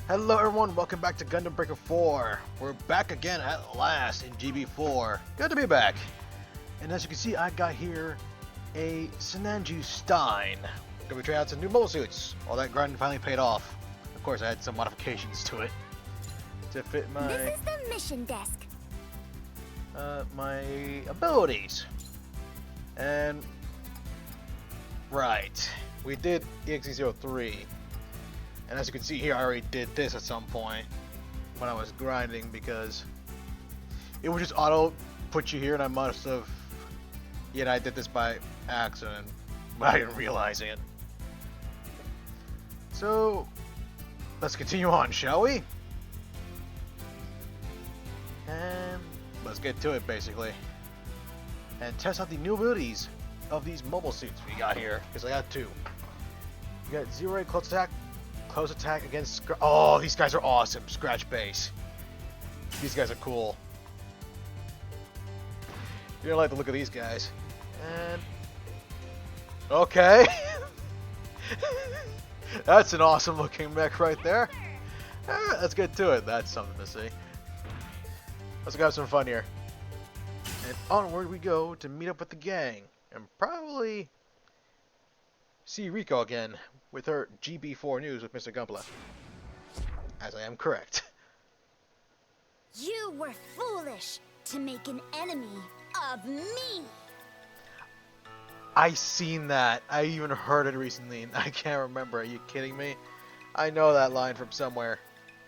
Hello everyone, welcome back to Gundam Breaker 4. We're back again at last in GB4. Good to be back. And as you can see, I got here a Sinanju Stein. We're gonna be trying out some new mobile suits. All that grinding finally paid off. Of course, I had some modifications to it to fit my This is the mission desk. my abilities. And right, we did EXE03. And as you can see here, I already did this at some point when I was grinding because it would just auto put you here, and I must have. Yet I did this by accident, but I didn't realize it. So let's continue on, shall we? And let's get to it, basically, and test out the new abilities of these mobile suits we got here. Because I got two. We got 0 close attack. Close attack against oh, these guys are awesome. Scratch base. These guys are cool. You're gonna like the look of these guys. And okay. That's an awesome looking mech right there. Alright, let's get to it. That's something to see. Let's go have some fun here. And onward we go to meet up with the gang. And probably see Rico again with her GB4 news with Mr. Gunpla. As I am correct. You were foolish to make an enemy of me. I seen that. I even heard it recently. I can't remember. Are you kidding me? I know that line from somewhere.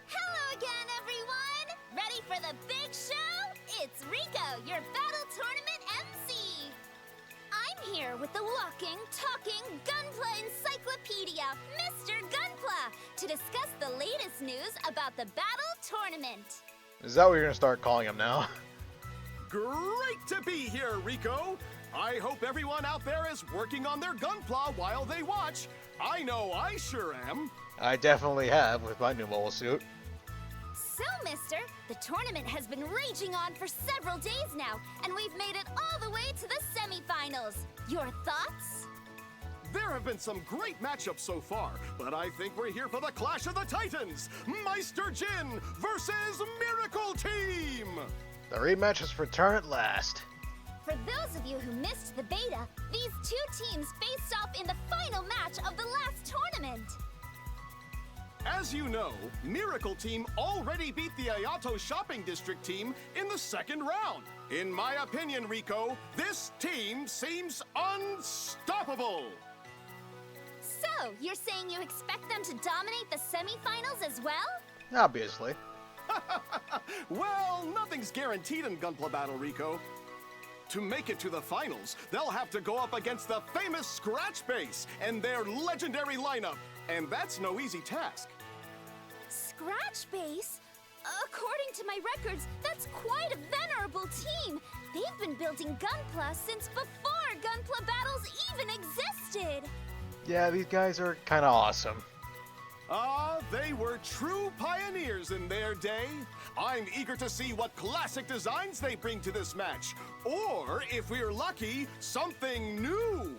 Hello again, everyone. Ready for the big show? It's Rico, your battle tournament MC. I'm here with the walking, talking Gunpla encyclopedia, Mr. Gunpla, to discuss the latest news about the battle tournament. Is that what you're gonna start calling him now? Great to be here, Rico! I hope everyone out there is working on their gunpla while they watch. I know I sure am. I definitely have with my new mobile suit. So, mister, the tournament has been raging on for several days now, and we've made it all the way to the semifinals. Your thoughts? There have been some great matchups so far, but I think we're here for the Clash of the Titans! Meister Jin versus Miracle Team! The rematch has returned at last. For those of you who missed the beta, these two teams faced off in the final match of the last tournament. As you know, Miracle Team already beat the Ayato Shopping District team in the second round. In my opinion, Rico, this team seems unstoppable. So, you're saying you expect them to dominate the semifinals as well? Obviously. Well, nothing's guaranteed in Gunpla Battle, Rico. To make it to the finals, they'll have to go up against the famous Scratch Base and their legendary lineup. And that's no easy task. Scratch Base? According to my records, that's quite a venerable team. They've been building Gunpla since before Gunpla battles even existed. Yeah, these guys are kind of awesome. They were true pioneers in their day. I'm eager to see what classic designs they bring to this match. Or, if we're lucky, something new.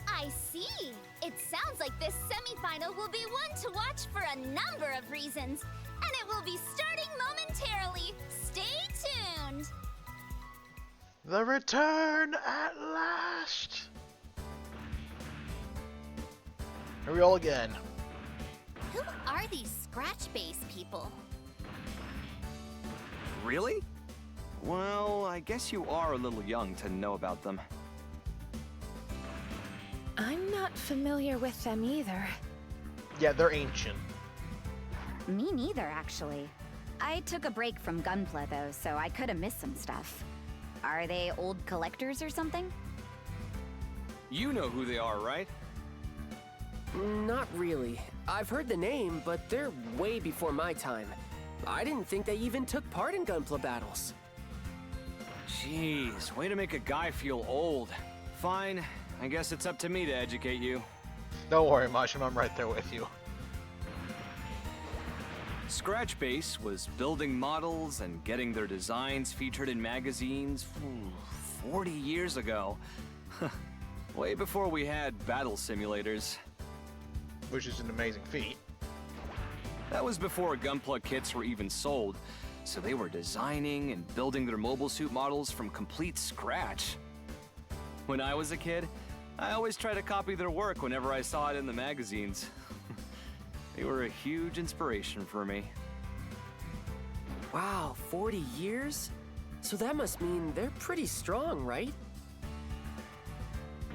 I see. It sounds like this semifinal will be one to watch for a number of reasons. And it will be starting momentarily. Stay tuned. The return at last. Here we all again. Who are these Scratch Base people? Really? Well, I guess you are a little young to know about them. I'm not familiar with them either. Yeah, they're ancient. Me neither, actually. I took a break from Gunpla, though, so I could have missed some stuff. Are they old collectors or something? You know who they are, right? Not really. I've heard the name, but they're way before my time. I didn't think they even took part in Gunpla battles. Jeez, way to make a guy feel old. Fine, I guess it's up to me to educate you. Don't worry, Mashim, I'm right there with you. Scratch Base was building models and getting their designs featured in magazines 40 years ago. Way before we had battle simulators. Which is an amazing feat. That was before Gunpla kits were even sold, so they were designing and building their mobile suit models from complete scratch. When I was a kid, I always tried to copy their work whenever I saw it in the magazines. They were a huge inspiration for me. Wow, 40 years? So that must mean they're pretty strong, right?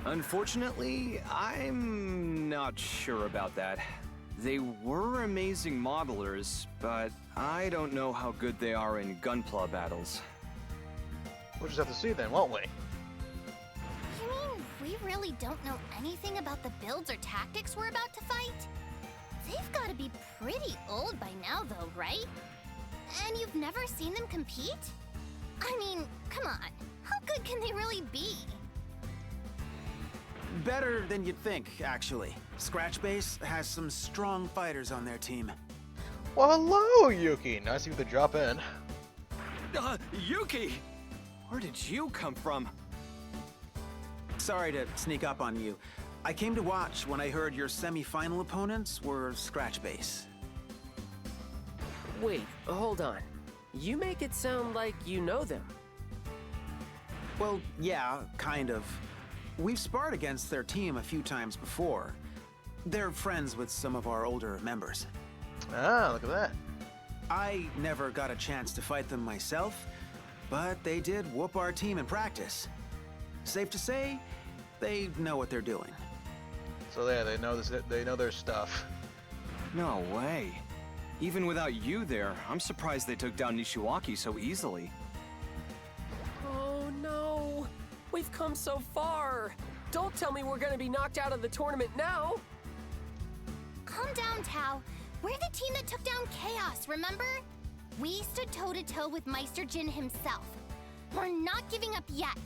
Unfortunately, I'm not sure about that. They were amazing modelers, but I don't know how good they are in Gunpla battles. We'll just have to see then, won't we? You mean we really don't know anything about the builds or tactics we're about to fight? They've got to be pretty old by now, though, right? And you've never seen them compete? I mean, come on. How good can they really be? Better than you'd think, actually. Scratch Base has some strong fighters on their team. Well, hello, Yuki. Nice of you to drop in. Yuki! Where did you come from? Sorry to sneak up on you. I came to watch when I heard your semi-final opponents were Scratch Base. Wait, hold on. You make it sound like you know them. Well, yeah, kind of. We've sparred against their team a few times before. They're friends with some of our older members. Ah, look at that. I never got a chance to fight them myself, but they did whoop our team in practice. Safe to say, they know what they're doing. So yeah, they know this. They know their stuff. No way. Even without you there, I'm surprised they took down Nishiwaki so easily. Oh no! We've come so far! Don't tell me we're gonna be knocked out of the tournament now! Calm down, Tao. We're the team that took down Chaos, remember? We stood toe-to-toe with Meister Jin himself. We're not giving up yet.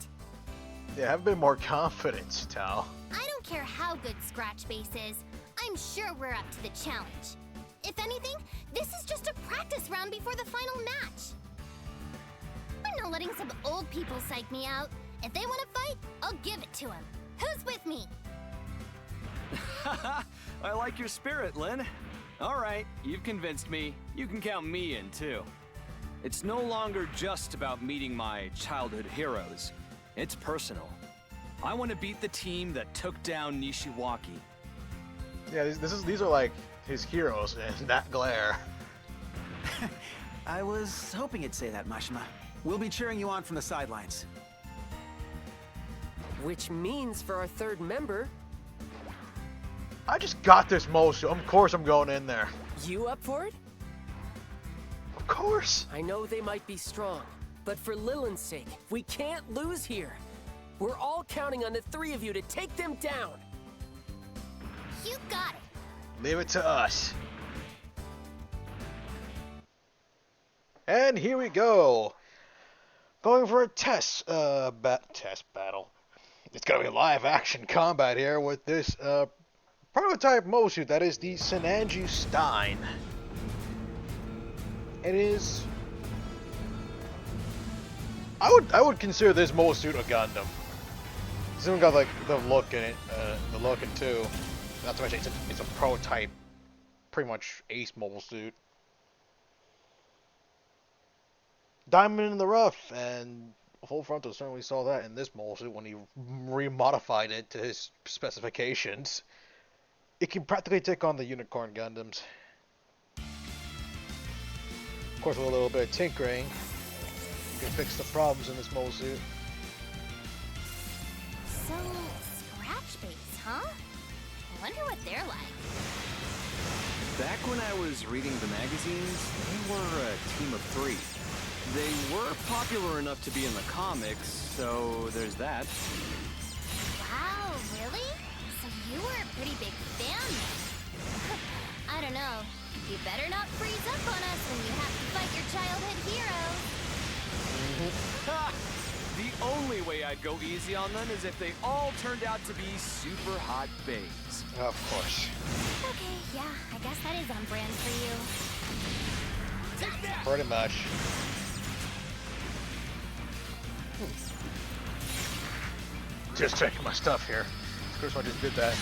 Yeah, have a bit more confidence, Tao. I don't care how good Scratch Base is. I'm sure we're up to the challenge. If anything, this is just a practice round before the final match. I'm not letting some old people psych me out. If they want to fight, I'll give it to them. Who's with me? I like your spirit, Lynn. All right, you've convinced me. You can count me in, too. It's no longer just about meeting my childhood heroes. It's personal. I want to beat the team that took down Nishiwaki. Yeah, these are like his heroes in that glare. I was hoping you'd say that, Mashima. We'll be cheering you on from the sidelines. Which means for our third member, I just got this most. Of course I'm going in there. you up for it? Of course. I know they might be strong, but for Lillian's sake, we can't lose here. We're all counting on the three of you to take them down. You got it. Leave it to us. And here we go. Going for a test battle. It's gonna be live action combat here with this prototype mobile suit that is the Senanji Stein. It is. I would consider this mobile suit a Gundam. It's even got like the look in it, the look and two. Not to mention it's a prototype, pretty much ace mobile suit. Diamond in the rough, and full frontal certainly saw that in this mobile suit when he remodified it to his specifications. It can practically take on the Unicorn Gundams. Of course, with a little bit of tinkering, you can fix the problems in this mobile suit. So, Scratch Base, huh? I wonder what they're like. Back when I was reading the magazines, they were a team of three. They were popular enough to be in the comics, so there's that. Wow, really? So you were a pretty big fan then. I don't know. You better not freeze up on us when you have to fight your childhood heroes. Ha! The only way I'd go easy on them is if they all turned out to be super hot babes. Of course. Okay, yeah, I guess that is on brand for you. Pretty much. Just checking my stuff here. Of course, I just did that.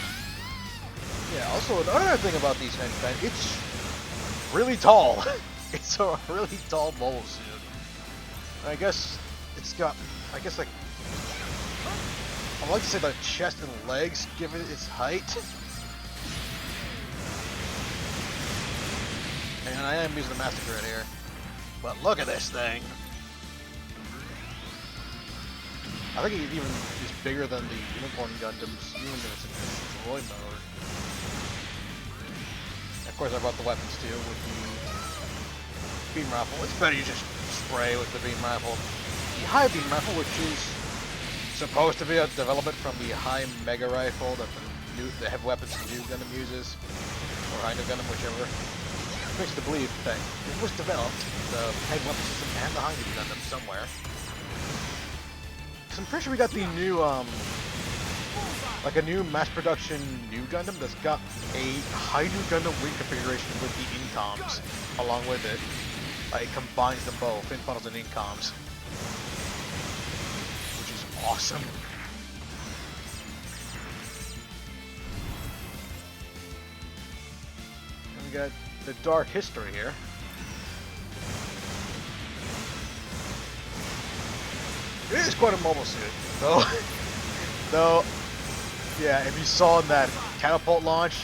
Yeah, also another thing about these henchmen, really tall. It's a really tall mobile suit. I guess it's got, I guess like, I'd like to say the chest and legs give it its height. And I am using the Master Grid here. But look at this thing. I think it even is bigger than the Unicorn Gundams, even if it's in destroy mode. Of course, I brought the weapons too with the beam rifle. It's better you just spray with the beam rifle. The high beam rifle, which is supposed to be a development from the high mega rifle that the heavy weapons new Gundam uses, or high new Gundam, whichever. Makes to believe that it was developed, the heavy weapon system and the high new Gundam somewhere. I'm pretty sure we got the new, like a new mass production new Gundam that's got a high new Gundam wing configuration with the incoms along with it. It combines them both, fin funnels and incoms, which is awesome. And we got the dark history here. It is quite a mobile suit, though. Though, yeah, if you saw in that catapult launch,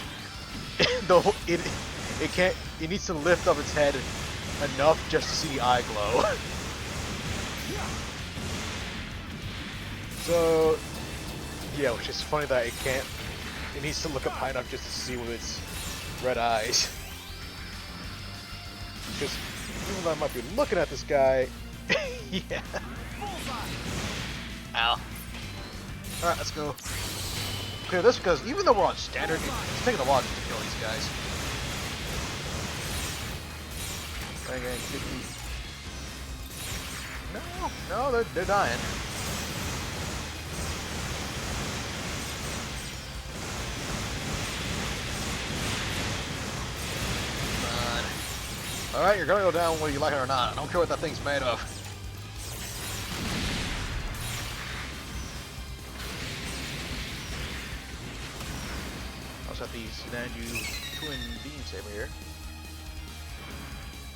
though it needs to lift up its head enough just to see the eye glow. So, yeah, which is funny that it needs to look up high enough just to see with its red eyes. Because even though I might be looking at this guy, yeah. Ow. Alright, let's go clear this, because even though we're on standard, it's taking a while just to kill these guys. No, they're dying. Come on. Alright, you're gonna go down whether you like it or not. I don't care what that thing's made of. Got these Nanju twin beam saber here.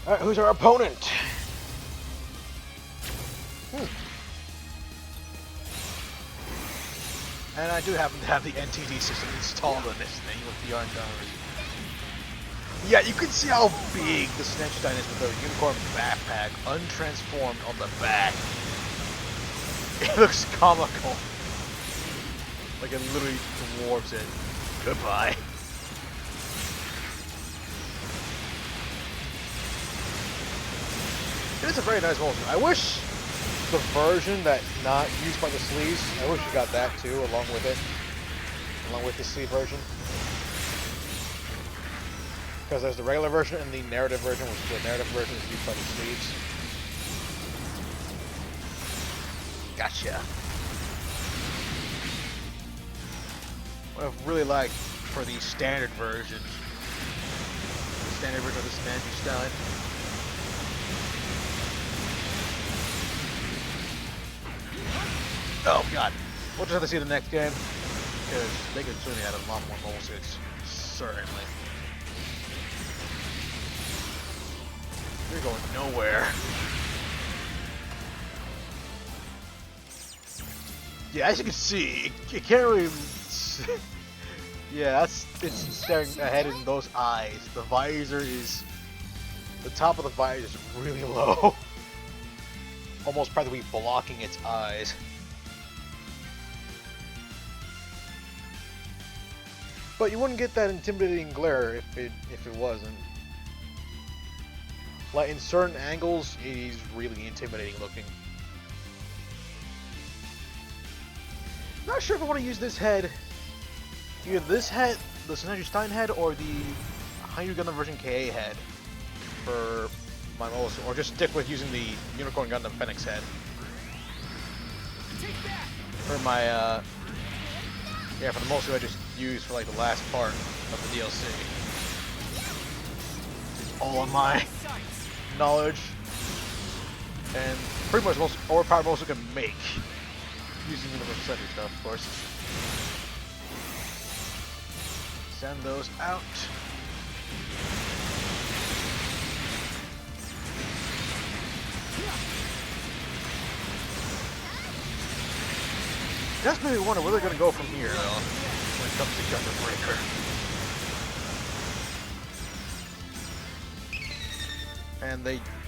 Alright, who's our opponent? And I do happen to have the NTD system installed on this thing with the yarn gunners. Yeah, you can see how big the Snatchstein is with the unicorn backpack untransformed on the back. It looks comical. Like it literally dwarfs it. Goodbye. It is a very nice motion. I wish the version that's not used by the sleeves, I wish you got that too, along with it. Along with the sleeve version. Because there's the regular version and the narrative version, which the narrative version is used by the sleeves. Gotcha. What I've really liked for the standard version. The standard version of the Snatchstein. Oh god. We'll just have to see the next game. Because they could certainly add a lot more mobile suits. Certainly. You're going nowhere. Yeah, as you can see, it can't really... Yeah, it's staring ahead in those eyes. The visor is... The top of the visor is really low. Almost practically blocking its eyes. But you wouldn't get that intimidating glare if it wasn't. Like in certain angles, it is really intimidating looking. Not sure if I want to use this head. Either this head, the Snatchstein head, or the High Gundam version KA head for my mobile suit, or just stick with using the Unicorn Gundam Phoenix head for my yeah, for the mobile suit I just used for like the last part of the DLC. It's all on my knowledge and pretty much the most overpowered mobile suit I can make using the Rematch stuff, of course. Send those out. That's made me wonder where they're gonna go from here, though, when it comes to Gundam Breaker. And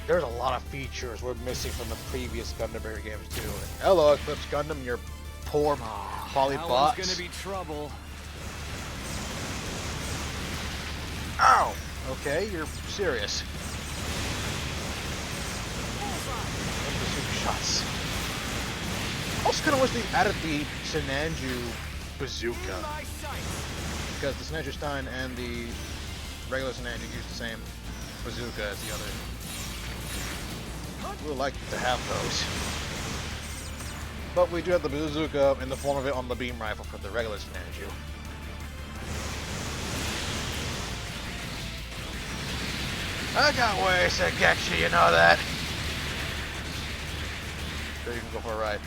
there's a lot of features we're missing from the previous Gundam Breaker games too. Hello, Eclipse Gundam, your poor polybots. That one's gonna be trouble. Ow! Okay, you're serious. Super shots. Also kind of wish they added the Sinanju bazooka. Because the Sinanju Stein and the regular Sinanju use the same bazooka as the other. We would like to have those. But we do have the bazooka in the form of it on the beam rifle for the regular Sinanju. I got ways to get you, you know that. Sure, you can go for a ride.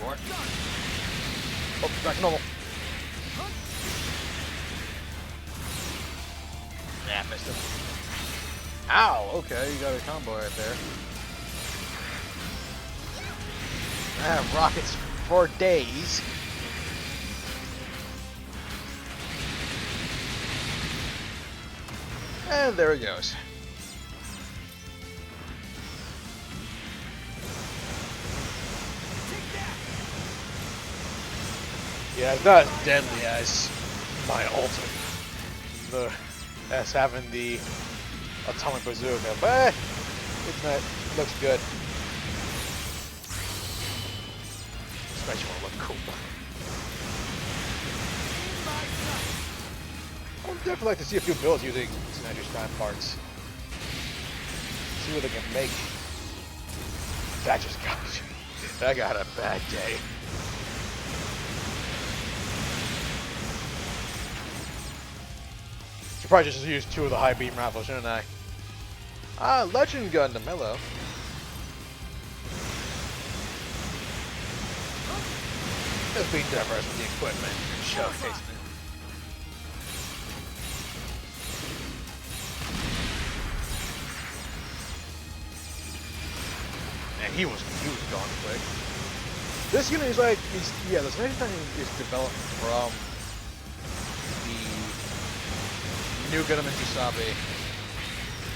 More. Oh, back to normal. Nah, missed him. Ow! Okay, you got a combo right there. I have rockets for days. And there it goes. Yeah, it's not as deadly as my ultimate. As having the atomic bazooka, but it looks good. Especially when it looks cool. I would definitely like to see a few builds using Sinanju Stein parts. See what they can make. That got a bad day. Should probably just use 2 of the high beam rifles, shouldn't I? Ah, Legend Gundam, hello. Just being diverse with the equipment and showcasing it. And he was gone quick. This unit is like, the Sinanju Stein is developed from the new Gundam and Usabe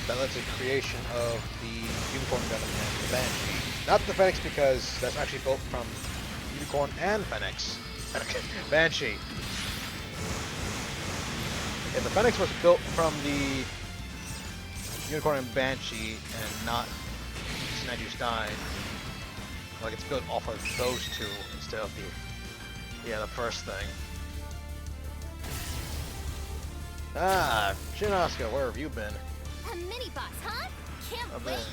that led to the creation of the Unicorn Gundam and the Banshee. Not the Phoenix, because that's actually built from Unicorn and Phoenix. Banshee. Yeah, the Phoenix was built from the Unicorn and Banshee and not Sinanju Stein. Like it's built off of those two instead of the first thing. Ah, Shinosuke, where have you been? A mini boss, huh? Can't wait.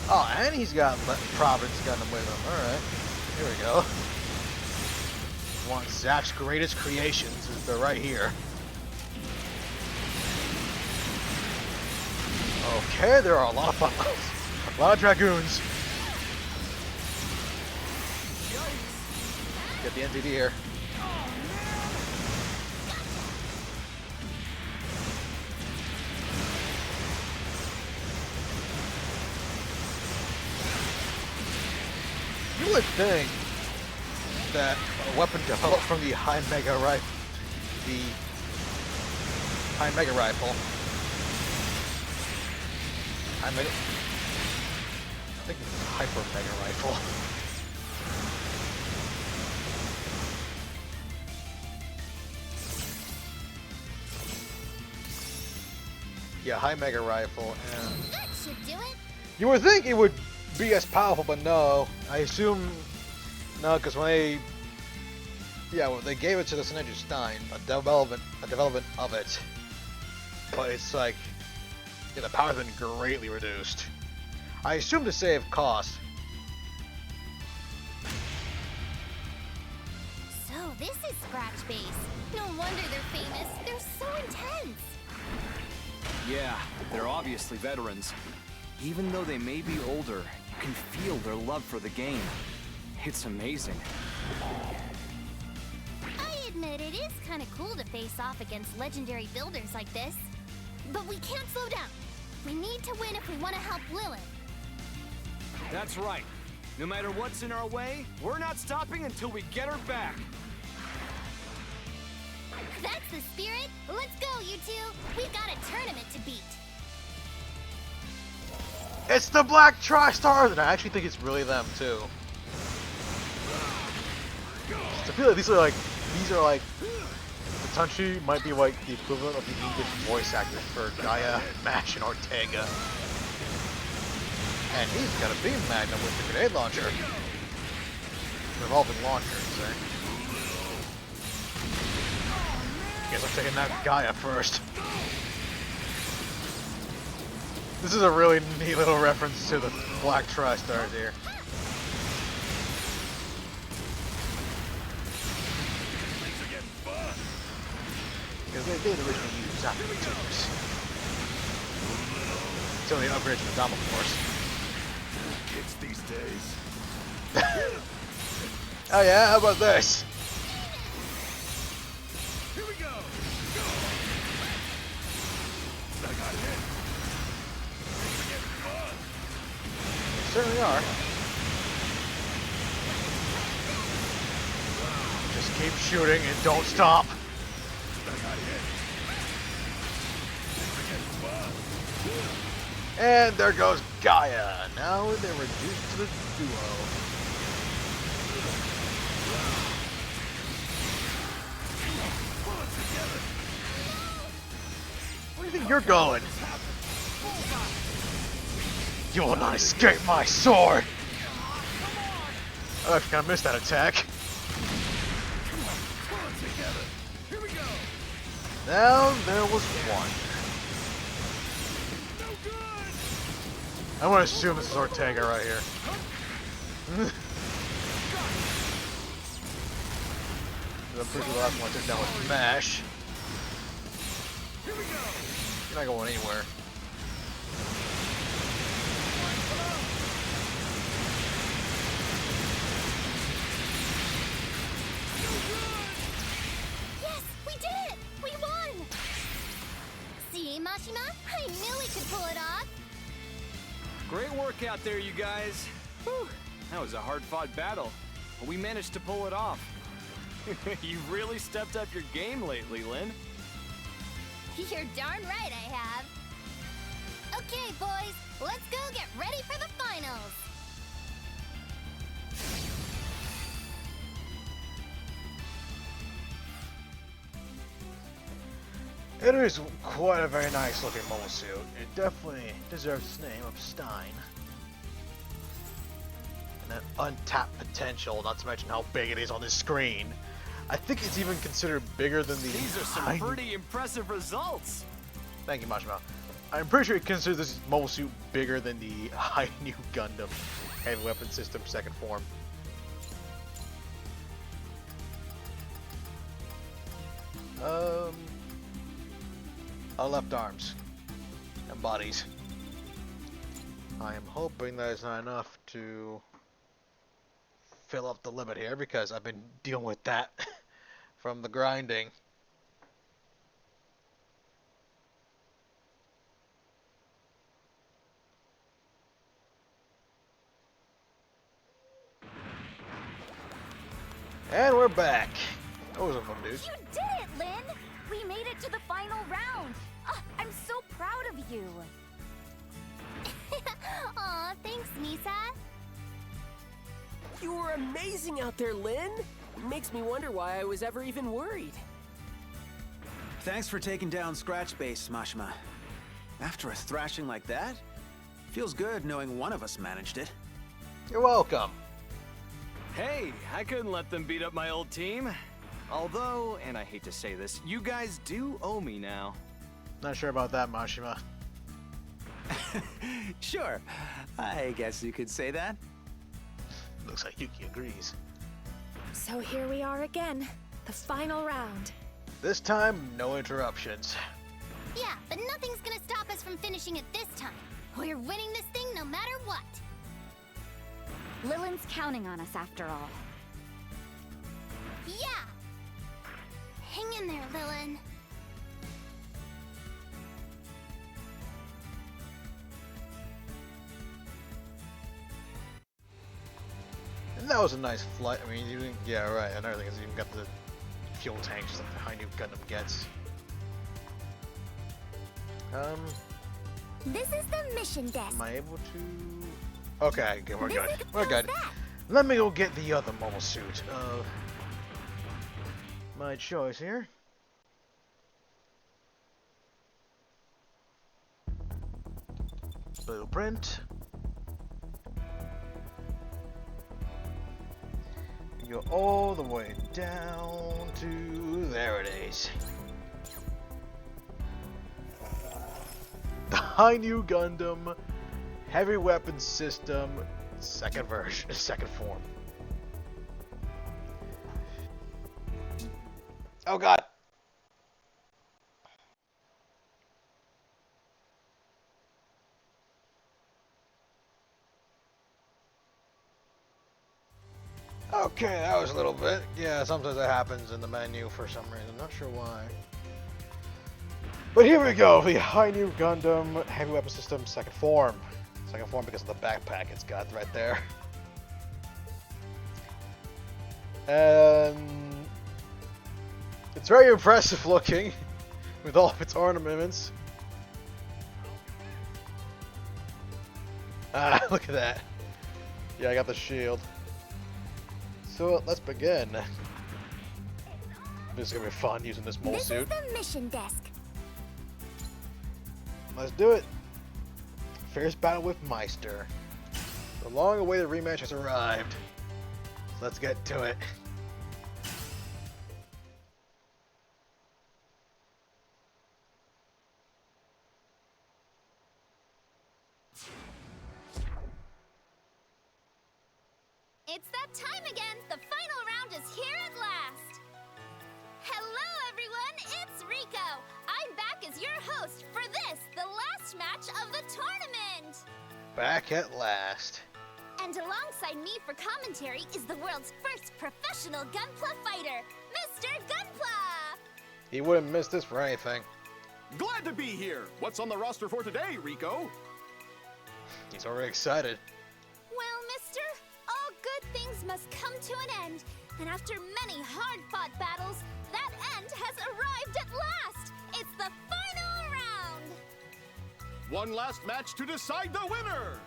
Oh, and he's got Providence Gundam with him. Alright. Here we go. Want Zap's greatest creations? They're right here. Okay, there are a lot of buttons. A lot of Dragoons. Get the NTD here. You would think that a weapon developed from the High Mega Rifle, I think it's Hyper Mega Rifle. Yeah, High Mega Rifle, and That should do it. you would think it would be as powerful, but no. I assume no, because when they gave it to the Sinanju Stein, a development of it, but it's like the power's been greatly reduced. I assume to save cost. So this is Scratch Base. No wonder they're famous. They're so intense. Yeah, they're obviously veterans. Even though they may be older, you can feel their love for the game. It's amazing. I admit it is kind of cool to face off against legendary builders like this. But we can't slow down. We need to win if we want to help Lilith. That's right. No matter what's in our way, we're not stopping until we get her back. That's the spirit. Let's go, you two. We've got a tournament to beat. It's the Black Tri-Stars, and I actually think it's really them too. I feel like these are like Tatanchi might be like the equivalent of the English voice actors for Gaia, Mash, and Ortega. And he's got a beam magnum with the grenade launcher. Revolving launchers, eh? Guess I'm taking that Gaia first. This is a really neat little reference to the Black Tri-Stars here. Because they did originally use Zapper tubes. It's only an upgrade to the Dom, of course. Kids these days. Oh yeah, how about this? Here we go. I got hit. They certainly are. Just keep shooting and don't stop. And there goes Gaia. Now they're reduced to the duo. Where do you think you're going? You will not escape my sword! Oh, I kind of missed that attack. Now there was one. I'm gonna assume this is Ortega right here. I'm pretty sure the last one I took down was Mash. You're not going anywhere. Yes, we did it! We won! See, Mashima? I knew we could pull it off. Great work out there, you guys. Whew, that was a hard-fought battle, but we managed to pull it off. You've really stepped up your game lately, Lynn. You're darn right I have. Okay, boys, let's go get ready for the finals. It is quite a very nice looking mobile suit. It definitely deserves its name of Stein. And that untapped potential, not to mention how big it is on this screen. I think it's even considered bigger than the... These are some pretty impressive results. Thank you, Mashima. I'm pretty sure it considers this mobile suit bigger than the high new Gundam heavy weapon system second form. Our left arms and bodies. I am hoping that is not enough to fill up the limit here because I've been dealing with that from the grinding. And we're back. That was a fun dude. You did it, Lynn! We made it to the final round! I'm so proud of you! Aw, thanks, Misa. You were amazing out there, Lynn! Makes me wonder why I was ever even worried. Thanks for taking down Scratch Base, Mashima. After a thrashing like that, feels good knowing one of us managed it. You're welcome. Hey, I couldn't let them beat up my old team. Although, and I hate to say this, you guys do owe me now. Not sure about that, Mashima. Sure, I guess you could say that. Looks like Yuki agrees. So here we are again, the final round. This time, no interruptions. Yeah, but nothing's gonna stop us from finishing it this time. We're winning this thing no matter what. Lillian's counting on us after all. Yeah! Hang in there, Lillian. that was a nice flight. I mean, you didn't, yeah, right. Another thing is you even got the fuel tanks that the high new Gundam gets. This is the mission desk. Am I able to? Okay, good. We're good. We're How's good. that? Let me go get the other mobile suit of my choice here. Blueprint. Go all the way down to there. It is. The high new Gundam heavy weapons system, second version, second form. Oh god. Okay, that was a little bit. Yeah, sometimes that happens in the menu for some reason. Not sure why. But here we go. The high new Gundam heavy weapon system, second form. Second form because of the backpack it's got right there. And it's very impressive looking with all of its ornaments. Ah, look at that. Yeah, I got the shield. So let's begin. This is gonna be fun using this mole This suit. is the mission desk. Let's do it. Fierce battle with Meister. The long-awaited rematch has arrived. So let's get to it. It's that time again. The final round is here at last. Hello, everyone. It's Rico. I'm back as your host for this, the last match of the tournament. Back at last. And alongside me for commentary is the world's first professional Gunpla fighter, Mr. Gunpla. He wouldn't miss this for anything. Glad to be here. What's on the roster for today, Rico? He's already excited. Well, mister, all good things must come to an end. And after many hard-fought battles, that end has arrived at last. It's the final round. One last match to decide the winner.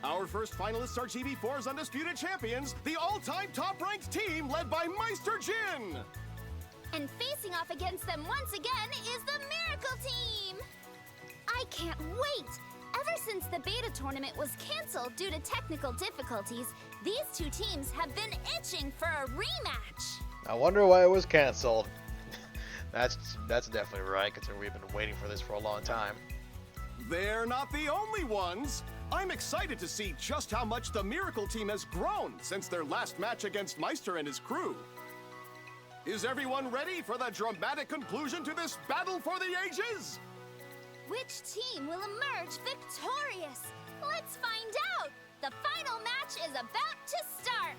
Our first finalists are GB4's undisputed champions, the all-time top-ranked team led by Meister Jin. And facing off against them once again is the Miracle Team. I can't wait. Ever since the beta tournament was canceled due to technical difficulties, these two teams have been itching for a rematch. I wonder why it was canceled. That's definitely right, considering we've been waiting for this for a long time. They're not the only ones. I'm excited to see just how much the Miracle Team has grown since their last match against Meister and his crew. Is everyone ready for the dramatic conclusion to this battle for the ages? Which team will emerge victorious? Let's find out. The final match is about to start.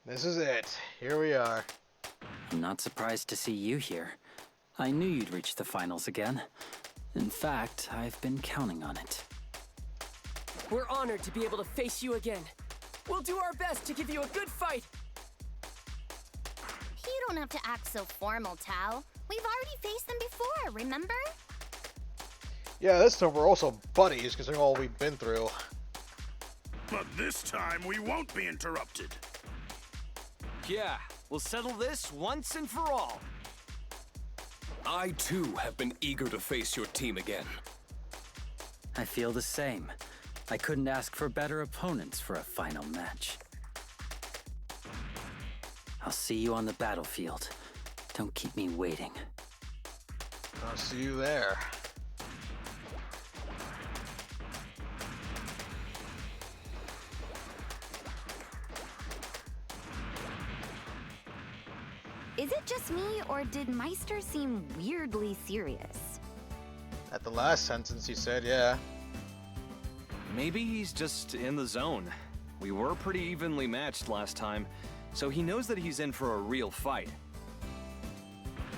This is it. Here we are. I'm not surprised to see you here. I knew you'd reach the finals again. In fact, I've been counting on it. We're honored to be able to face you again. We'll do our best to give you a good fight. You don't have to act so formal, Tao. We've already faced them before, remember? Yeah, this time we're also buddies, considering all we've been through. But this time we won't be interrupted. Yeah, we'll settle this once and for all. I too have been eager to face your team again. I feel the same. I couldn't ask for better opponents for a final match. I'll see you on the battlefield. Don't keep me waiting. I'll see you there. Is it just me, or did Meister seem weirdly serious? At the last sentence, he said, yeah. Maybe he's just in the zone. We were pretty evenly matched last time, so he knows that he's in for a real fight.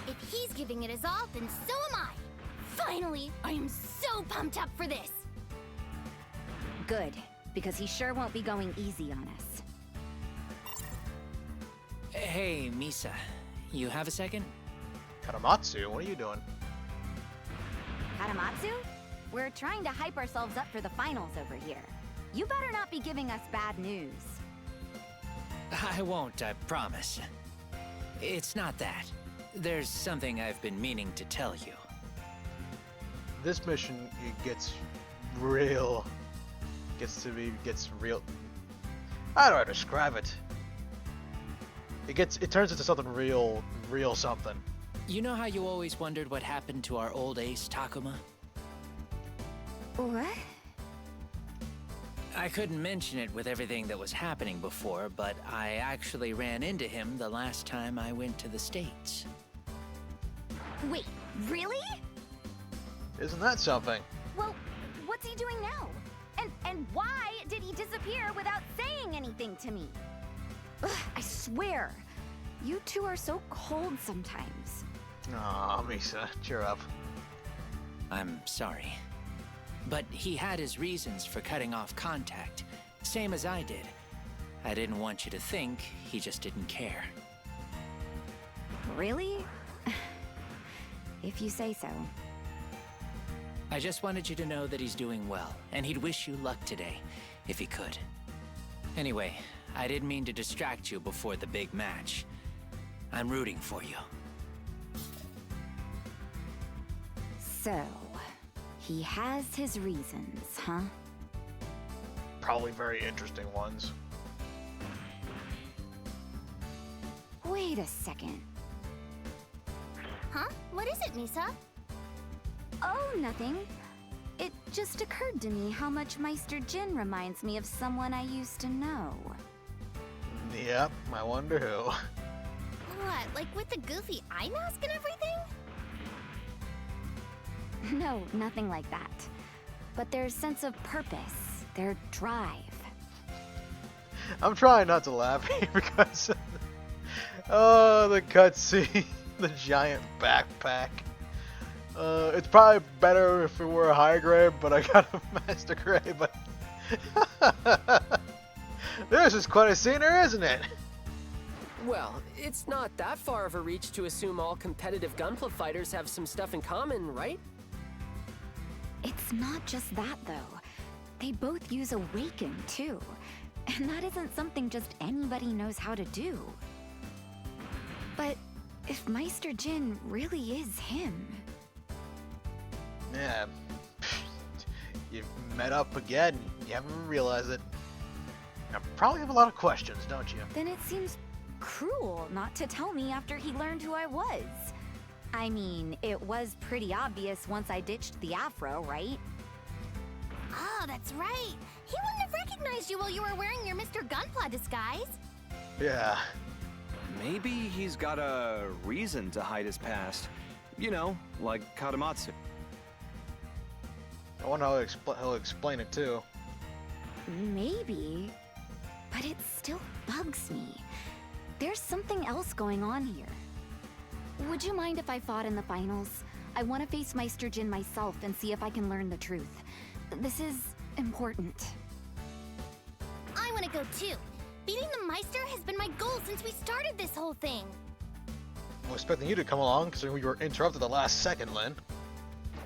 If he's giving it his all, then so am I. Finally, I am so pumped up for this. Good, because he sure won't be going easy on us. Hey, Misa. You have a second? Katamatsu, what are you doing? Haramatsu? We're trying to hype ourselves up for the finals over here. You better not be giving us bad news. I won't, I promise. It's not that. There's something I've been meaning to tell you. This mission, it gets real. Gets real. How do I describe it? It turns into something real something. You know how you always wondered what happened to our old ace, Takuma? What? I couldn't mention it with everything that was happening before, but I actually ran into him the last time I went to the States. Wait, really? Isn't that something? Well, what's he doing now? And why did he disappear without saying anything to me? Ugh, I swear, you two are so cold sometimes. Aw, Misa, cheer up. I'm sorry. But he had his reasons for cutting off contact, same as I did. I didn't want you to think he just didn't care. Really? If you say so. I just wanted you to know that he's doing well, and he'd wish you luck today, if he could. Anyway, I didn't mean to distract you before the big match. I'm rooting for you. So, he has his reasons, huh? Probably very interesting ones. Wait a second. Huh? What is it, Misa? Oh, nothing. It just occurred to me how much Meister Jin reminds me of someone I used to know. Yep, I wonder who. What, like with the goofy eye mask and everything? No, nothing like that. But their sense of purpose, their drive. I'm trying not to laugh here because oh, the cutscene, the giant backpack. It's probably better if it were a high grade, but I got a master grade. But this is quite a scenery, isn't it? Well, it's not that far of a reach to assume all competitive Gunpla fighters have some stuff in common, right? It's not just that, though. They both use Awaken, too. And that isn't something just anybody knows how to do. But if Meister Jin really is him... Yeah. You've met up again. You haven't realized it. You probably have a lot of questions, don't you? Then it seems cruel not to tell me after he learned who I was. I mean, it was pretty obvious once I ditched the afro, right? Oh, that's right. He wouldn't have recognized you while you were wearing your Mr. Gunpla disguise. Yeah. Maybe he's got a reason to hide his past. You know, like Katamatsu. I wonder how he'll explain it too. Maybe. But it still bugs me. There's something else going on here. Would you mind if I fought in the finals? I want to face Meister Jin myself and see if I can learn the truth. This is important. I want to go too. Beating the Meister has been my goal since we started this whole thing. I was expecting you to come along, considering we were interrupted the last second, Lynn.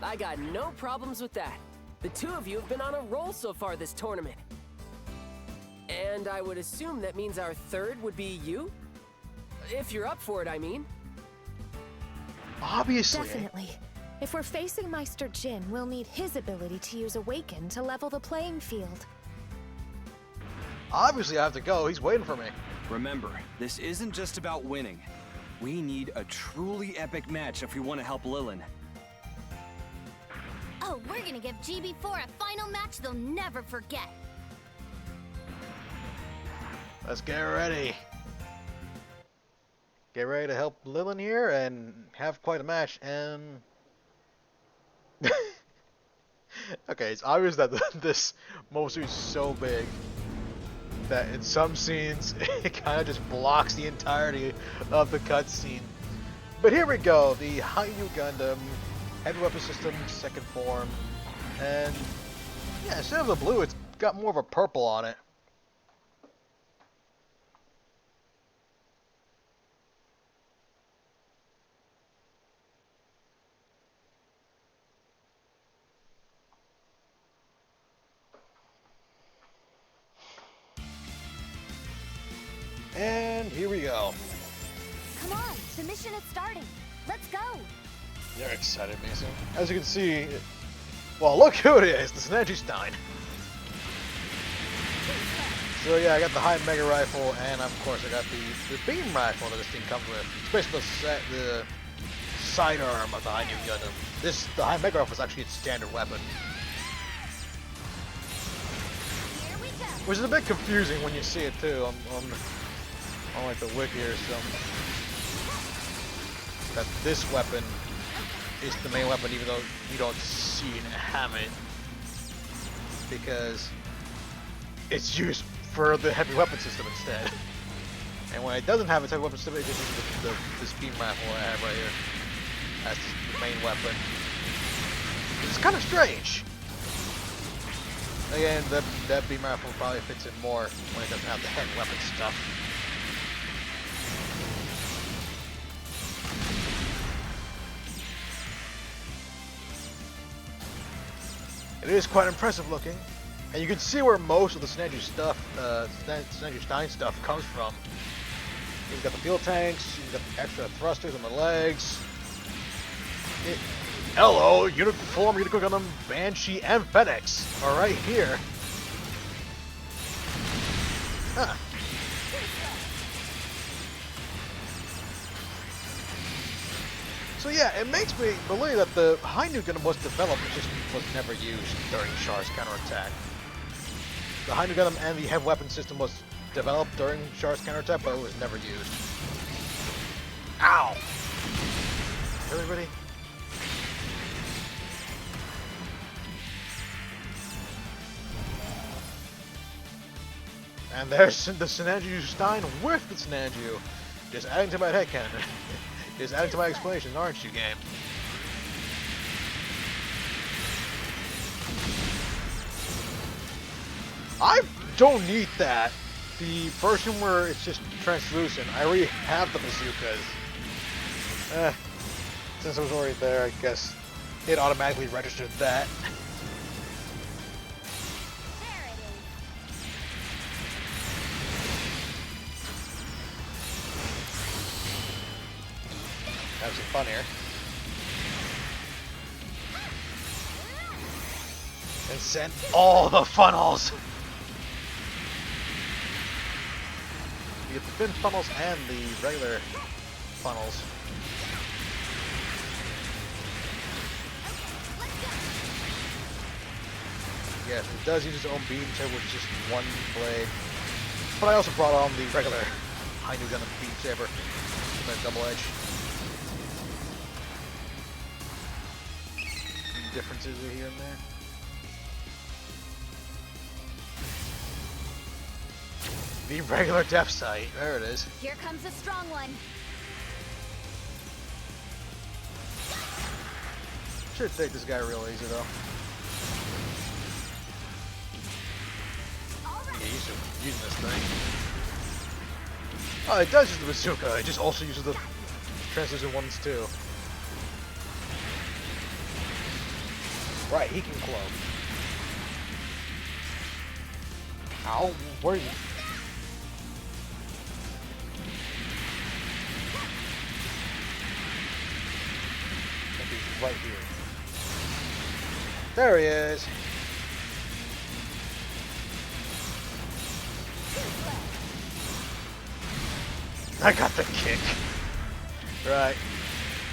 I got no problems with that. The two of you have been on a roll so far this tournament. And I would assume that means our third would be you? If you're up for it, I mean. Obviously. Definitely. If we're facing Meister Jin, we'll need his ability to use Awaken to level the playing field. Obviously I have to go. He's waiting for me. Remember, this isn't just about winning. We need a truly epic match if we want to help Lilin. Oh, we're gonna give GB4 a final match they'll never forget. Let's get ready. Get ready to help Lilin here and have quite a match. And okay, it's obvious that this Mosu is so big that in some scenes it kind of just blocks the entirety of the cutscene. But here we go, the Hayu Gundam Heavy Weapon System second form, and yeah, instead of the blue, it's got more of a purple on it. And here we go. Come on, the mission is starting. Let's go. You're excited, Mason. As you can see, well, look who it is, the Synergy Stein. So yeah, I got the high mega rifle, and of course I got the beam rifle that this thing comes with. It's basically the sidearm of the high new Gundam. The high mega rifle is actually its standard weapon. Here we go. Which is a bit confusing when you see it too on like the wiki or something. That this weapon is the main weapon, even though you don't see it and have it, because it's used for the heavy weapon system instead. And when it doesn't have its heavy weapon system, it just uses this beam rifle I have right here as the main weapon. It's kind of strange. Again, that beam rifle probably fits in more when it doesn't have the heavy weapon stuff. It is quite impressive looking, and you can see where most of the Synergy stuff, Synergy Stein stuff comes from. You've got the fuel tanks, you've got the extra thrusters on the legs. Hello, Uniform Gundam, Banshee, and Phoenix are right here. Huh. So yeah, it makes me believe that the high new Gundam was developed, it just was never used during Char's counterattack. The high new Gundam and the heavy weapon system was developed during Char's counterattack, but it was never used. Ow! Everybody? And there's the Synergy Stein with the Synergy. Just adding to my headcanon. Just adding to my explanation, aren't you, game? I don't need that. The version where it's just translucent, I already have the bazookas. Since it was already there, I guess it automatically registered that. There it is. Have some fun here. And send all the funnels! You get the fin funnels and the regular funnels. Yes, it does use its own beam saber with just one blade. But I also brought on the regular high new Gundam beam saber with that double edge. Differences are here and there. The regular depth sight. There it is. Here comes a strong one. Should take this guy real easy though. Yeah, he's using this thing. Oh, it does use the bazooka. It just also uses the translucent ones too. Right, he can cloak. Ow, where are you? He's right here. There he is. I got the kick. Right.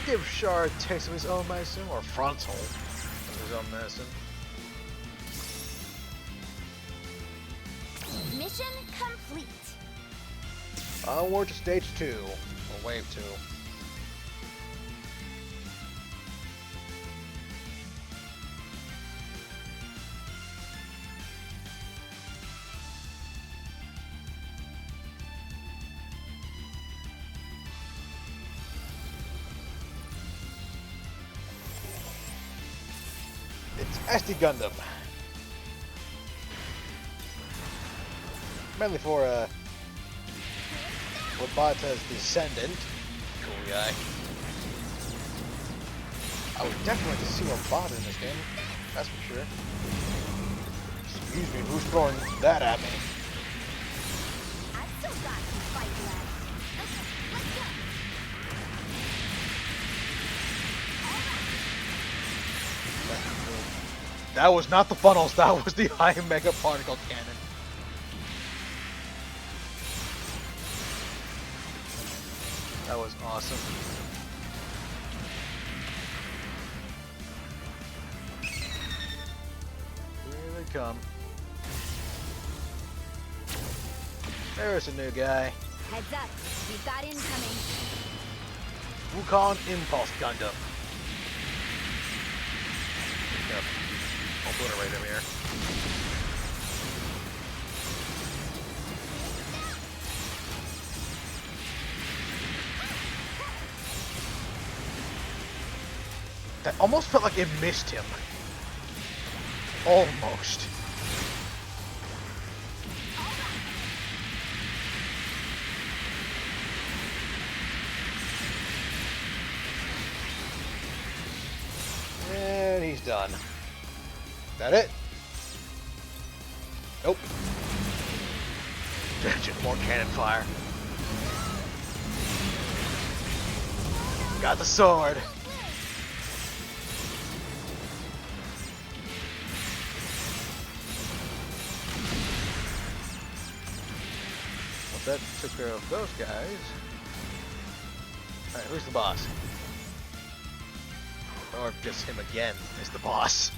Give Char a taste of his own medicine, or frontal of his own medicine. Mission complete. Onward to stage 2, or wave 2. It's SD Gundam. Mainly for Wabata's descendant. Cool guy. I would definitely like to see Wabata in this game. That's for sure. Excuse me, who's throwing that at me? I've still got some fight left. Okay, let's go. That was not the funnels, that was the high mega particle cannon. That was awesome. Here they come. There's a new guy. Heads up, we've got incoming. Wukong Impulse Gundam. Yep. I'll put it right over here. That almost felt like it missed him. Almost. And he's done. That it? Nope. Just more cannon fire. Got the sword. Well, that took care of those guys. Alright, who's the boss? Or just him again is the boss.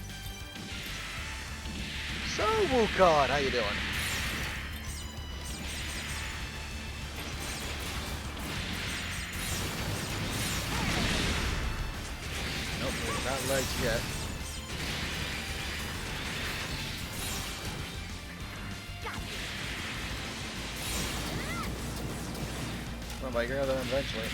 So, Wukong, how you doing? Nope, not legs yet. Well, but you're gonna them eventually.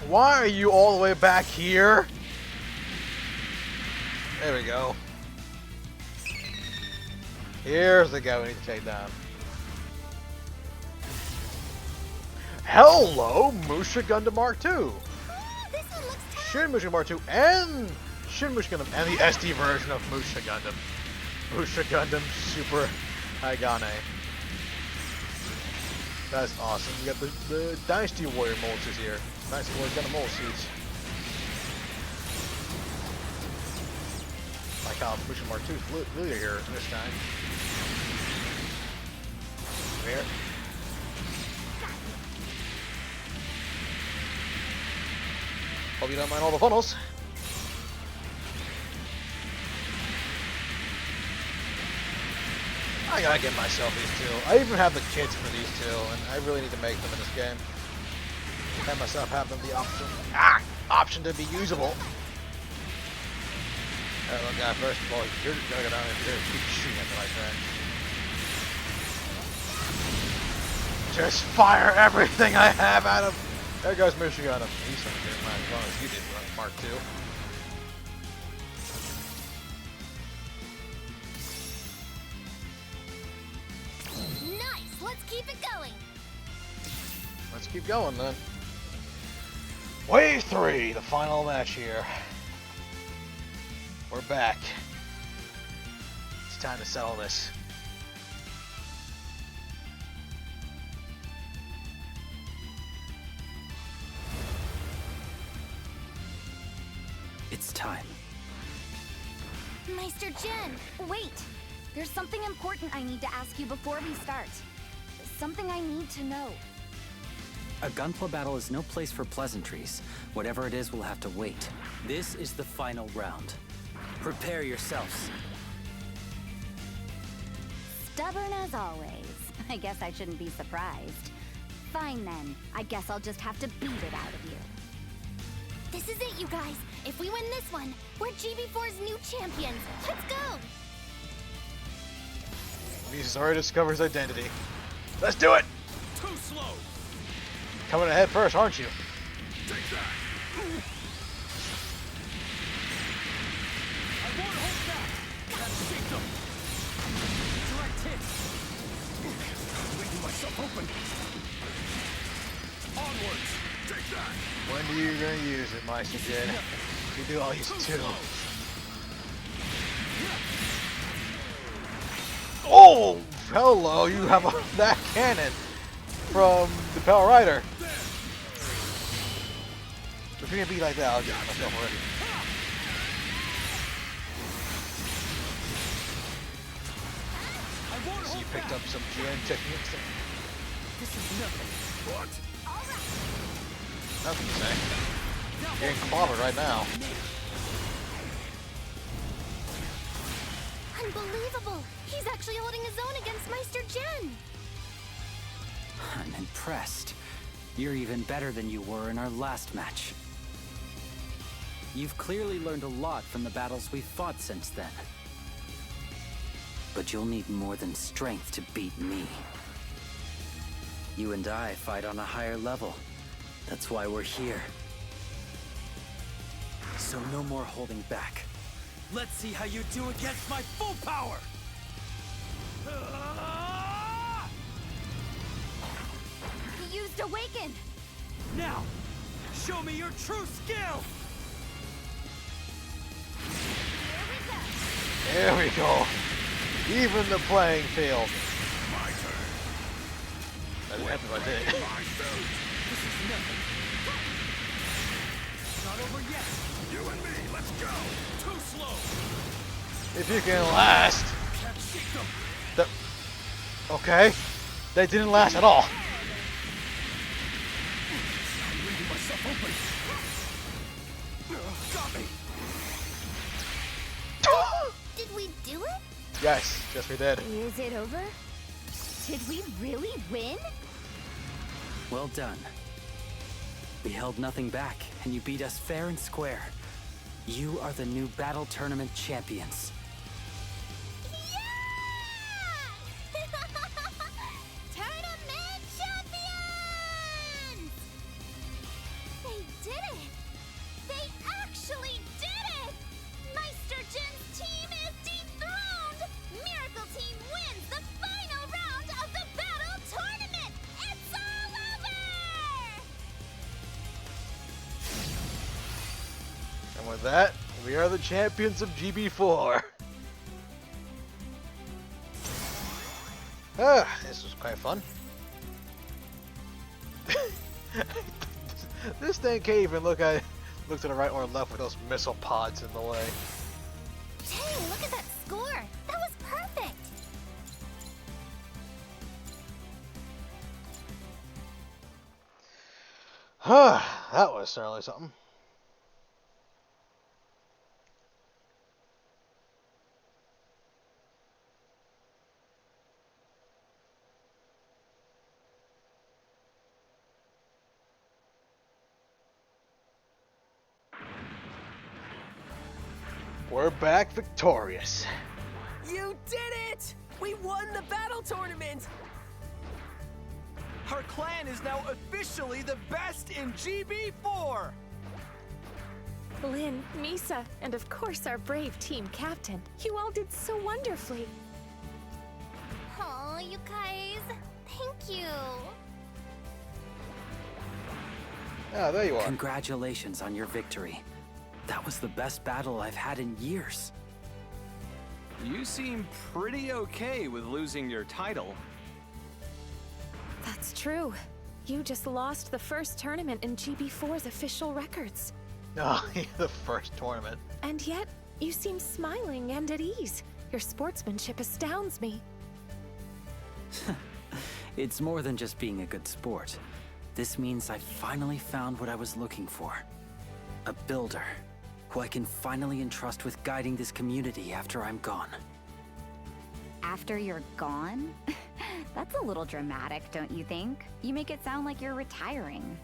Why are you all the way back here? There we go. Here's the guy we need to take down. Hello, Musha Gundam Mark II. Shin Musha Mark II and Shin Musha Gundam and the SD version of Musha Gundam. Musha Gundam Super Haigane. That's awesome. You got the Dynasty Warrior molds here. Dynasty Warrior Gundam mold suits. Like how Musha Mark II is really here this time. Come here. Hope you don't mind all the funnels. I gotta get myself these two. I even have the kits for these two, and I really need to make them in this game. Have myself have them the option to be usable. Alright, well, guy, first of all, you're gonna go down here and keep shooting at me like that. Just fire everything I have at him. There goes Michigan. He's not doing mine as long as you did Mark II. Nice! Let's keep it going! Let's keep going then. Wave 3, the final match here. We're back. It's time to settle this. It's time. Meister Jin, wait! There's something important I need to ask you before we start. Something I need to know. A gunpla battle is no place for pleasantries. Whatever it is, we'll have to wait. This is the final round. Prepare yourselves. Stubborn as always. I guess I shouldn't be surprised. Fine then. I guess I'll just have to beat it out of you. This is it, you guys! If we win this one, we're GB4's new champions! Let's go! He's already discovered his identity. Let's do it! Too slow. Coming ahead first, aren't you? Take that. I won't hold back. Onwards! Take that! When are you gonna use it, Meister Jin? You do all these too. Oh, hello! You have that cannon from the Power Rider. If you're gonna be like that, I'll get myself already. So you picked up some GN techniques. This is nothing. What? Nothing to say. You're getting clobbered right now. Unbelievable! He's actually holding his own against Meister Jin! I'm impressed. You're even better than you were in our last match. You've clearly learned a lot from the battles we've fought since then. But you'll need more than strength to beat me. You and I fight on a higher level. That's why we're here. So no more holding back. Let's see how you do against my full power! He used Awaken! Now, show me your true skill! There we go. Even the playing field. My turn. I didn't have to, I did. My suit. This is nothing. It's not over yet. You and me, let's go. Too slow. If you can last. Can't shake them. Okay. They didn't last at all. I'm leaving myself open. Got me. Did we do it? Yes, yes we did. Is it over? Did we really win? Well done. We held nothing back, and you beat us fair and square. You are the new Battle Tournament champions. Yeah! Tournament champions! They did it! They actually did it! Meister Jin's team is dethroned! Miracle Team wins the final round of the Battle Tournament! It's all over! And with that, we are the champions of GB4. This was quite fun. This thing can't even look to the right or left with those missile pods in the way. Dang, look at that score! That was perfect! That was certainly something. We're back victorious. You did it! We won the battle tournament! Our clan is now officially the best in GB4! Lynn, Misa, and of course our brave team captain. You all did so wonderfully. Oh, you guys, thank you. Ah, there you are. Congratulations on your victory. That was the best battle I've had in years. You seem pretty okay with losing your title. That's true. You just lost the first tournament in GB4's official records. Oh, the first tournament. And yet, you seem smiling and at ease. Your sportsmanship astounds me. It's more than just being a good sport. This means I finally found what I was looking for. A builder, who I can finally entrust with guiding this community after I'm gone. After you're gone? That's a little dramatic, don't you think? You make it sound like you're retiring.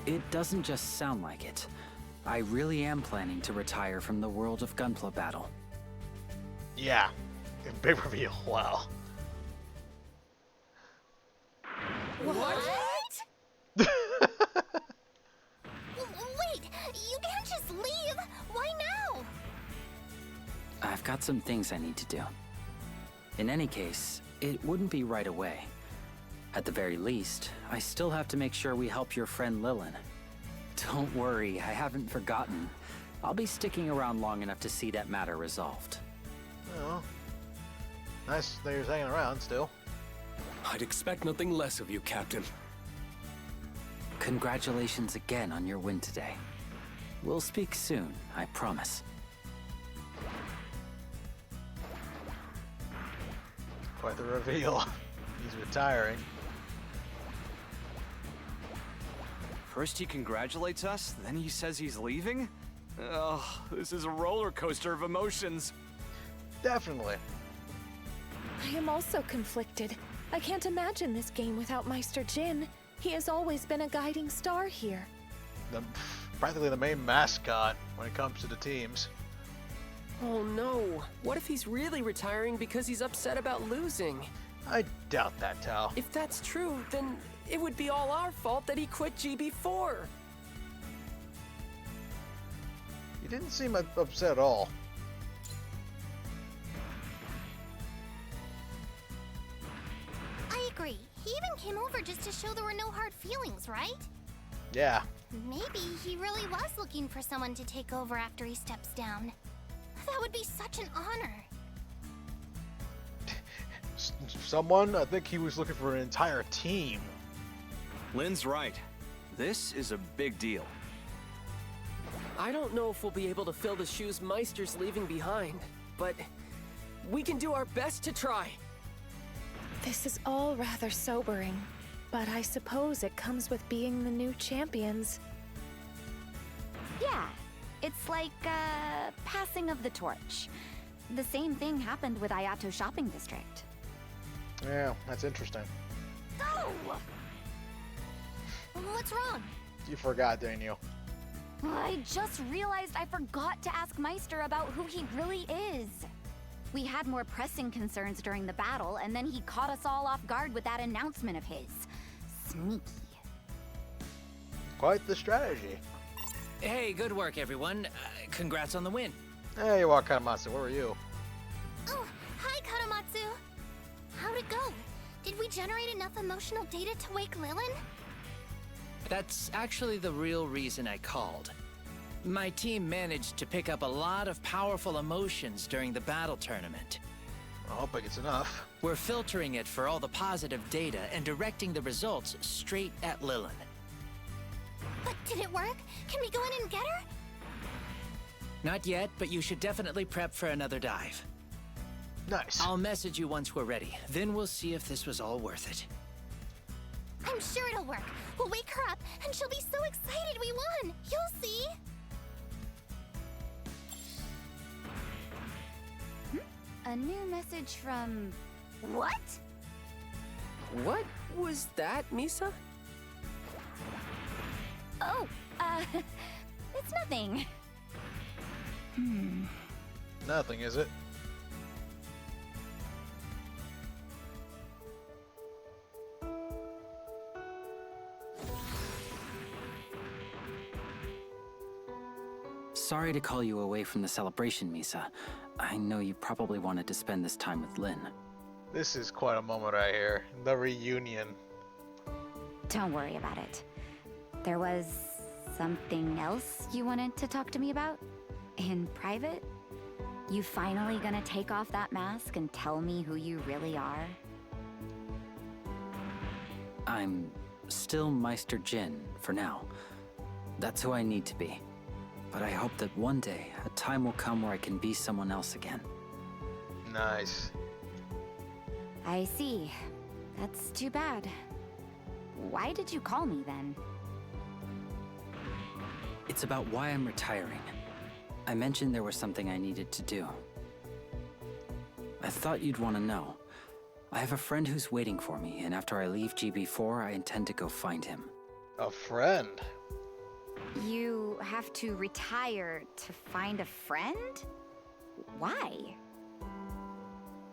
It doesn't just sound like it. I really am planning to retire from the world of Gunpla battle. Yeah. Big reveal. Wow. What? Wait, you can't just leave. Why now? I've got some things I need to do. In any case, it wouldn't be right away. At the very least, I still have to make sure we help your friend Lilin. Don't worry, I haven't forgotten. I'll be sticking around long enough to see that matter resolved. Oh, nice that you're hanging around still. I'd expect nothing less of you, Captain. Congratulations again on your win today. We'll speak soon, I promise. Quite the reveal. He's retiring. First he congratulates us, then he says he's leaving? Ugh, this is a roller coaster of emotions. Definitely. I am also conflicted. I can't imagine this game without Meister Jin. He has always been a guiding star here. Practically the main mascot when it comes to the teams. Oh no. What if he's really retiring because he's upset about losing? I doubt that, Tao. If that's true, then it would be all our fault that he quit GB4. You didn't seem upset at all. I agree. He even came over just to show there were no hard feelings, right? Yeah. Maybe he really was looking for someone to take over after he steps down. That would be such an honor. Someone? I think he was looking for an entire team. Lynn's right. This is a big deal. I don't know if we'll be able to fill the shoes Meister's leaving behind, but we can do our best to try. This is all rather sobering, but I suppose it comes with being the new champions. Yeah, it's like, passing of the torch. The same thing happened with Ayato Shopping District. Yeah, that's interesting. Go! What's wrong? You forgot, didn't you? I just realized I forgot to ask Meister about who he really is. We had more pressing concerns during the battle, and then he caught us all off guard with that announcement of his. Sneaky. Quite the strategy. Hey, good work, everyone. Congrats on the win. Hey, Wakamatsu, where were you? Oh, hi, Katamatsu. How'd it go? Did we generate enough emotional data to wake Lilin? That's actually the real reason I called. My team managed to pick up a lot of powerful emotions during the battle tournament. I hope it gets enough. We're filtering it for all the positive data and directing the results straight at Lilin. But did it work? Can we go in and get her? Not yet, but you should definitely prep for another dive. Nice. I'll message you once we're ready. Then we'll see if this was all worth it. I'm sure it'll work. We'll wake her up, and she'll be so excited we won. You'll see. A new message from... What? What was that, Misa? Oh, it's nothing. Nothing, is it? Sorry to call you away from the celebration, Misa. I know you probably wanted to spend this time with Lynn. This is quite a moment right here. The reunion. Don't worry about it. There was something else you wanted to talk to me about? In private? You finally gonna take off that mask and tell me who you really are? I'm still Meister Jin, for now. That's who I need to be. But I hope that one day, a time will come where I can be someone else again. Nice. I see. That's too bad. Why did you call me then? It's about why I'm retiring. I mentioned there was something I needed to do. I thought you'd want to know. I have a friend who's waiting for me, and after I leave GB4, I intend to go find him. A friend? You have to retire to find a friend? Why?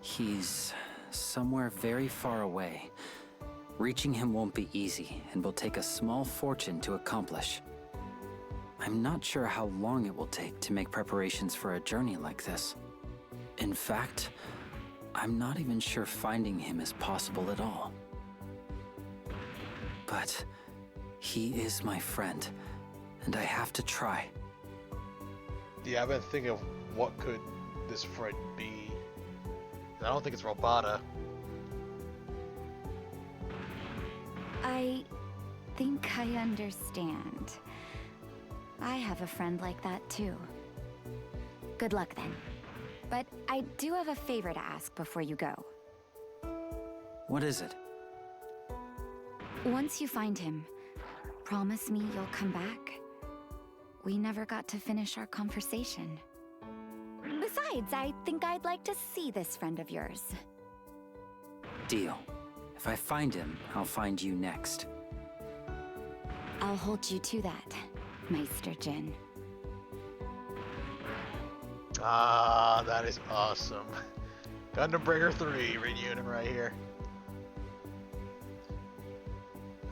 He's somewhere very far away. Reaching him won't be easy, and will take a small fortune to accomplish. I'm not sure how long it will take to make preparations for a journey like this. In fact, I'm not even sure finding him is possible at all. but he is my friend, and I have to try. Yeah, I've been thinking of what could this friend be. I don't think it's Robata. I think I understand. I have a friend like that too. Good luck then. But I do have a favor to ask before you go. What is it? Once you find him, promise me you'll come back. We never got to finish our conversation. Besides, I think I'd like to see this friend of yours. Deal. If I find him, I'll find you next. I'll hold you to that, Meister Jin. Ah, that is awesome. Gundam Breaker 3 reunion right here.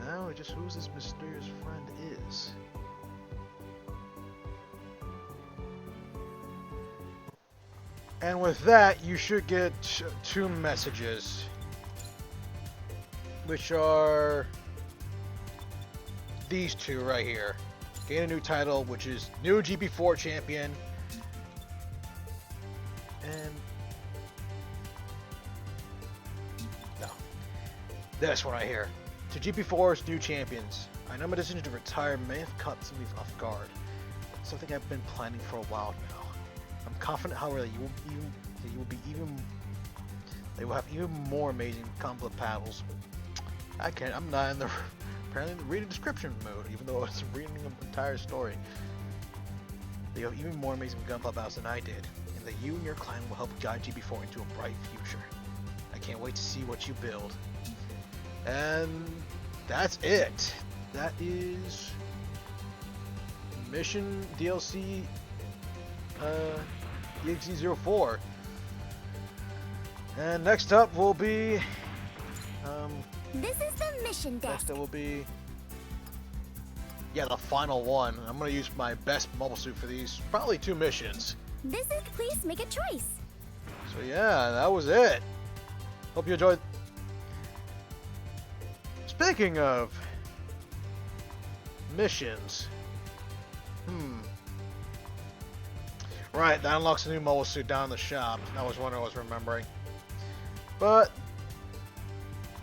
Now, just who's this mysterious friend is. And with that, you should get two messages, which are these two right here. Gain a new title, which is new GB4 Champion. And no, this one right here. To GB4's new champions. I know my decision to retire may have caught some of you off guard, but it's something I've been planning for a while now. I'm confident, however, that they will have even more amazing conflict battles. I'm not in the apparently the reading description mode, even though I was reading the entire story. They have even more amazing gunpla battles than I did, and that you and your clan will help guide GB4 into a bright future. I can't wait to see what you build. And that's it. That is Mission DLC EXE04. And next up will be This is the mission desk. next up will be the final one. I'm gonna use my best mobile suit for these probably two missions. This is please make a choice. So yeah, that was it. Hope you enjoyed. Speaking of missions, right, that unlocks a new mobile suit down in the shop. That was one I was remembering. But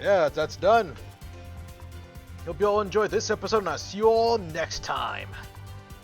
yeah, that's done. Hope you all enjoyed this episode, and I'll see you all next time.